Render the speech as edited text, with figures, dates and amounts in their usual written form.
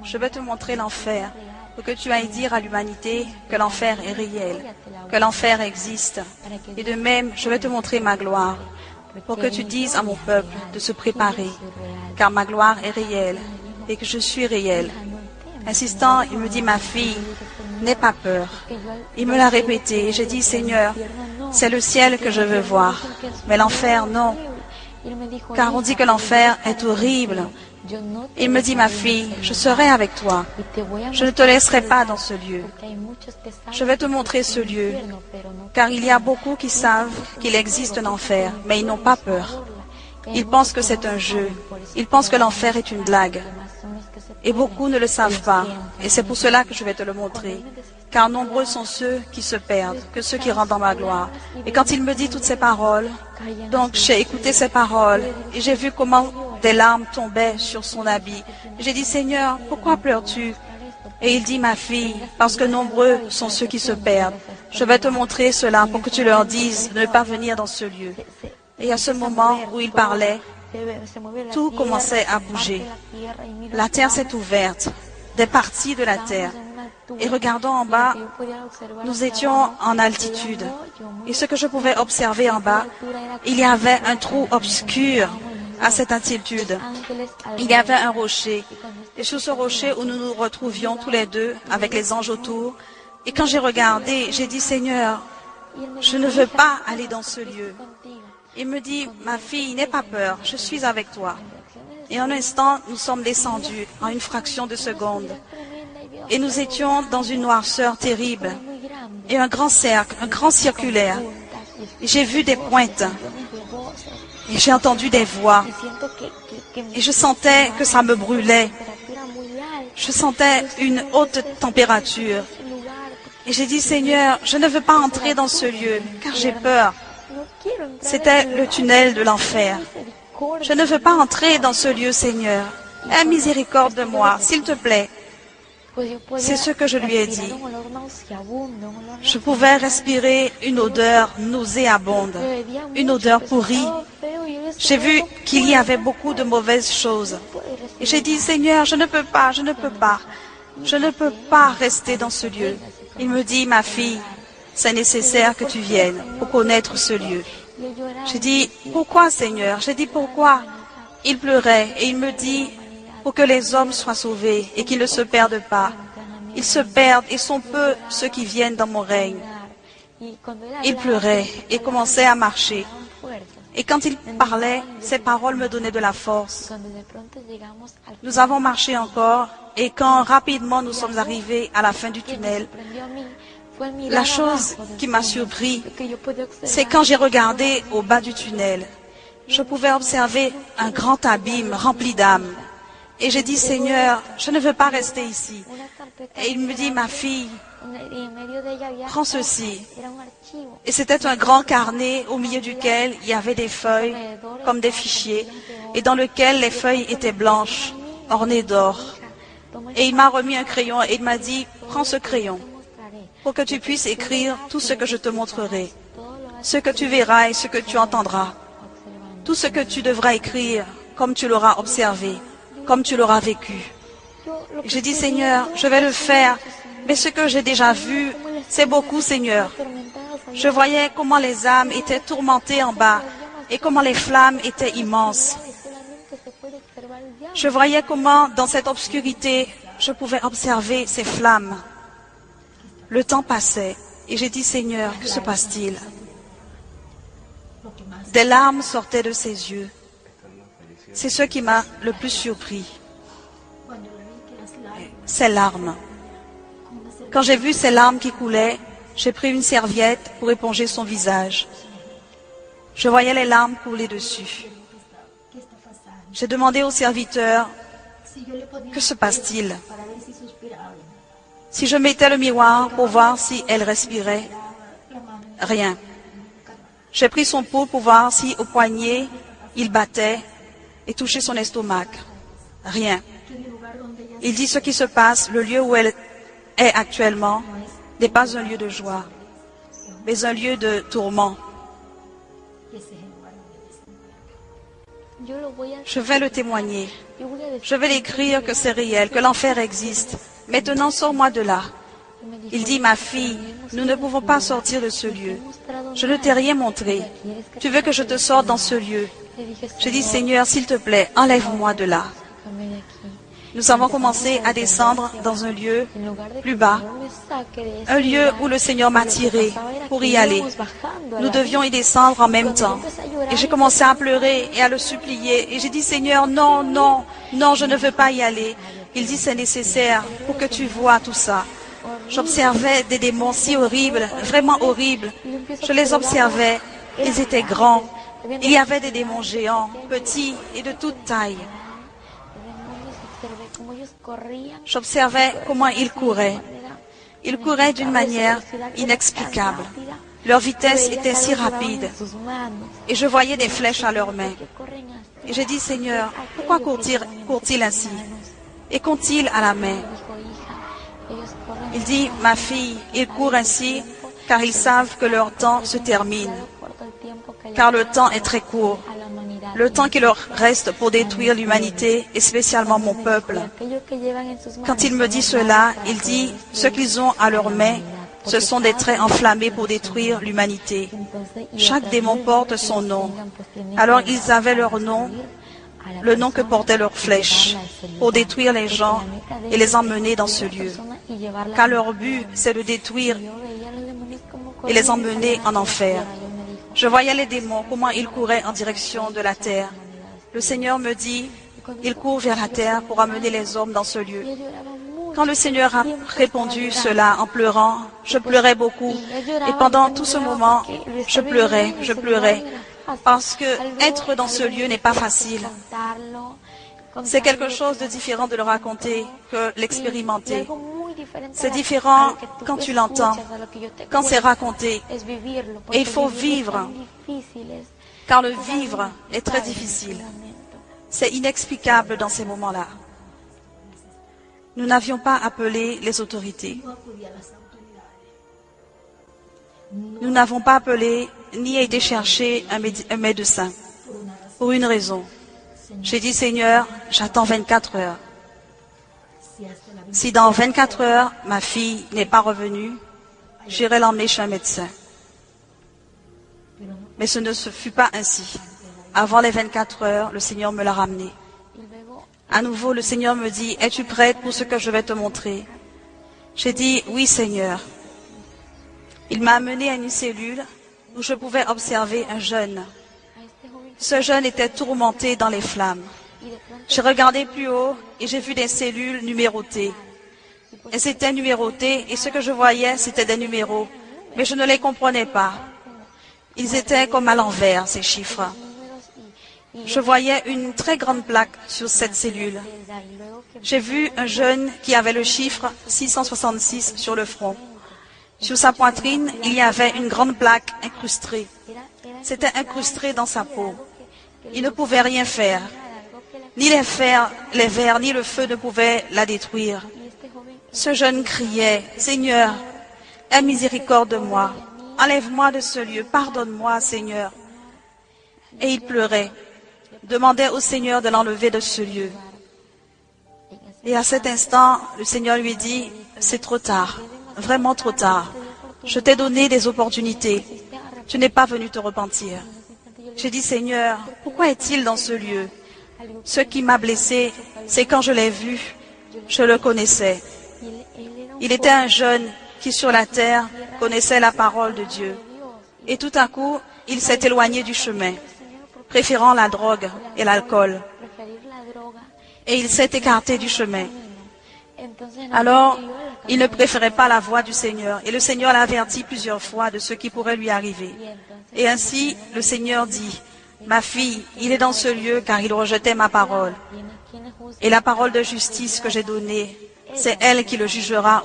Je vais te montrer l'enfer, pour que tu ailles dire à l'humanité que l'enfer est réel, que l'enfer existe. Et de même, je vais te montrer ma gloire, pour que tu dises à mon peuple de se préparer, car ma gloire est réelle et que je suis réel. Insistant, il me dit, ma fille, n'aie pas peur. Il me l'a répété et j'ai dit, Seigneur, c'est le ciel que je veux voir, mais l'enfer, non. Car on dit que l'enfer est horrible. Il me dit, ma fille, je serai avec toi. Je ne te laisserai pas dans ce lieu. Je vais te montrer ce lieu, car il y a beaucoup qui savent qu'il existe un enfer, mais ils n'ont pas peur. Ils pensent que c'est un jeu. Ils pensent que l'enfer est une blague. Et beaucoup ne le savent pas. Et c'est pour cela que je vais te le montrer. Car nombreux sont ceux qui se perdent, que ceux qui rentrent dans ma gloire. Et quand il me dit toutes ces paroles, donc j'ai écouté ces paroles et j'ai vu comment des larmes tombaient sur son habit. J'ai dit, Seigneur, pourquoi pleures-tu? Et il dit, ma fille, parce que nombreux sont ceux qui se perdent. Je vais te montrer cela pour que tu leur dises de ne pas venir dans ce lieu. Et à ce moment où il parlait, tout commençait à bouger. La terre s'est ouverte, des parties de la terre. Et regardant en bas, nous étions en altitude. Et ce que je pouvais observer en bas, il y avait un trou obscur à cette altitude. Il y avait un rocher. Et sur ce rocher où nous nous retrouvions tous les deux avec les anges autour. Et quand j'ai regardé, j'ai dit, Seigneur, je ne veux pas aller dans ce lieu. Il me dit, ma fille, n'aie pas peur, je suis avec toi. Et en un instant, nous sommes descendus en une fraction de seconde. Et nous étions dans une noirceur terrible. Et un grand cercle, un grand circulaire. Et j'ai vu des pointes. Et j'ai entendu des voix. Et je sentais que ça me brûlait. Je sentais une haute température. Et j'ai dit, Seigneur, je ne veux pas entrer dans ce lieu, car j'ai peur. C'était le tunnel de l'enfer. Je ne veux pas entrer dans ce lieu, Seigneur. Aie miséricorde de moi, s'il te plaît. C'est ce que je lui ai dit. Je pouvais respirer une odeur nauséabonde, une odeur pourrie. J'ai vu qu'il y avait beaucoup de mauvaises choses. Et j'ai dit, Seigneur, je ne peux pas, je ne peux pas. Je ne peux pas rester dans ce lieu. Il me dit, ma fille, c'est nécessaire que tu viennes pour connaître ce lieu. J'ai dit, pourquoi, Seigneur? J'ai dit, pourquoi? Il pleurait et il me dit, pour que les hommes soient sauvés et qu'ils ne se perdent pas. Ils se perdent et sont peu ceux qui viennent dans mon règne. Il pleurait et commençait à marcher. Et quand il parlait, ses paroles me donnaient de la force. Nous avons marché encore et quand rapidement nous sommes arrivés à la fin du tunnel, la chose qui m'a surpris, c'est quand j'ai regardé au bas du tunnel. Je pouvais observer un grand abîme rempli d'âmes. Et j'ai dit, Seigneur, je ne veux pas rester ici. Et il me dit, ma fille, prends ceci. Et c'était un grand carnet au milieu duquel il y avait des feuilles, comme des fichiers, et dans lequel les feuilles étaient blanches, ornées d'or. Et il m'a remis un crayon et il m'a dit, prends ce crayon, pour que tu puisses écrire tout ce que je te montrerai, ce que tu verras et ce que tu entendras, tout ce que tu devras écrire comme tu l'auras observé, comme tu l'auras vécu. J'ai dit, Seigneur, je vais le faire, mais ce que j'ai déjà vu, c'est beaucoup, Seigneur. Je voyais comment les âmes étaient tourmentées en bas et comment les flammes étaient immenses. Je voyais comment, dans cette obscurité, je pouvais observer ces flammes. Le temps passait et j'ai dit, Seigneur, que se passe-t-il? Des larmes sortaient de ses yeux. C'est ce qui m'a le plus surpris. Ces larmes. Quand j'ai vu ces larmes qui coulaient, j'ai pris une serviette pour éponger son visage. Je voyais les larmes couler dessus. J'ai demandé au serviteur, que se passe-t-il? Si je mettais le miroir pour voir si elle respirait, rien. J'ai pris son pouls pour voir si au poignet il battait et touchait son estomac. Rien. Il dit ce qui se passe, le lieu où elle est actuellement n'est pas un lieu de joie, mais un lieu de tourment. Je vais le témoigner. Je vais l'écrire que c'est réel, que l'enfer existe. Maintenant, sors-moi de là. Il dit, ma fille, nous ne pouvons pas sortir de ce lieu. Je ne t'ai rien montré. Tu veux que je te sorte dans ce lieu? J'ai dit, Seigneur, s'il te plaît, enlève-moi de là. Nous avons commencé à descendre dans un lieu plus bas, un lieu où le Seigneur m'a tiré pour y aller. Nous devions y descendre en même temps. Et j'ai commencé à pleurer et à le supplier. Et j'ai dit, Seigneur, non, non, non, je ne veux pas y aller. Il dit, c'est nécessaire pour que tu vois tout ça. J'observais des démons si horribles, vraiment horribles. Je les observais, ils étaient grands. Il y avait des démons géants, petits et de toute taille. J'observais comment ils couraient. Ils couraient d'une manière inexplicable. Leur vitesse était si rapide. Et je voyais des flèches à leurs mains. Et j'ai dit, Seigneur, pourquoi courent-ils ainsi? Et qu'ont-ils à la main? Il dit, ma fille, ils courent ainsi car ils savent que leur temps se termine. Car le temps est très court. Le temps qui leur reste pour détruire l'humanité et spécialement mon peuple. Quand il me dit cela, il dit, ce qu'ils ont à leurs mains, ce sont des traits enflammés pour détruire l'humanité. Chaque démon porte son nom. Alors ils avaient leur nom, le nom que portaient leurs flèches, pour détruire les gens et les emmener dans ce lieu. Car leur but, c'est de détruire et les emmener en enfer. Je voyais les démons, comment ils couraient en direction de la terre. Le Seigneur me dit, ils courent vers la terre pour amener les hommes dans ce lieu. Quand le Seigneur a répondu cela en pleurant, je pleurais beaucoup. Et pendant tout ce moment, je pleurais. Parce que être dans ce lieu n'est pas facile. C'est quelque chose de différent de le raconter que l'expérimenter. C'est différent quand tu l'entends, quand c'est raconté. Et il faut vivre, car le vivre est très difficile. C'est inexplicable dans ces moments-là. Nous n'avions pas appelé les autorités. Nous n'avons pas appelé ni été chercher un médecin. Pour une raison. J'ai dit, Seigneur, j'attends 24 heures. Si dans 24 heures, ma fille n'est pas revenue, j'irai l'emmener chez un médecin. Mais ce ne fut pas ainsi. Avant les 24 heures, le Seigneur me l'a ramenée. À nouveau, le Seigneur me dit, es-tu prête pour ce que je vais te montrer? J'ai dit, oui, Seigneur. Il m'a amené à une cellule où je pouvais observer un jeune. Ce jeune était tourmenté dans les flammes. J'ai regardé plus haut et j'ai vu des cellules numérotées. Elles étaient numérotées et ce que je voyais, c'était des numéros. Mais je ne les comprenais pas. Ils étaient comme à l'envers, ces chiffres. Je voyais une très grande plaque sur cette cellule. J'ai vu un jeune qui avait le chiffre 666 sur le front. Sur sa poitrine, il y avait une grande plaque incrustée. C'était incrusté dans sa peau. Il ne pouvait rien faire. Ni les fers, les vers, ni le feu ne pouvaient la détruire. Ce jeune criait, « Seigneur, aie miséricorde de moi. Enlève-moi de ce lieu. Pardonne-moi, Seigneur. » Et il pleurait, demandait au Seigneur de l'enlever de ce lieu. Et à cet instant, le Seigneur lui dit, « C'est trop tard, vraiment trop tard. Je t'ai donné des opportunités. Tu n'es pas venu te repentir. » J'ai dit, « Seigneur, pourquoi est-il dans ce lieu? Ce qui m'a blessé, c'est quand je l'ai vu, je le connaissais. Il était un jeune qui sur la terre connaissait la parole de Dieu. Et tout à coup, il s'est éloigné du chemin, préférant la drogue et l'alcool. Et il s'est écarté du chemin. Alors, il ne préférait pas la voix du Seigneur. Et le Seigneur l'a averti plusieurs fois de ce qui pourrait lui arriver. Et ainsi, le Seigneur dit, « Ma fille, il est dans ce lieu car il rejetait ma parole. Et la parole de justice que j'ai donnée, c'est elle qui le jugera. »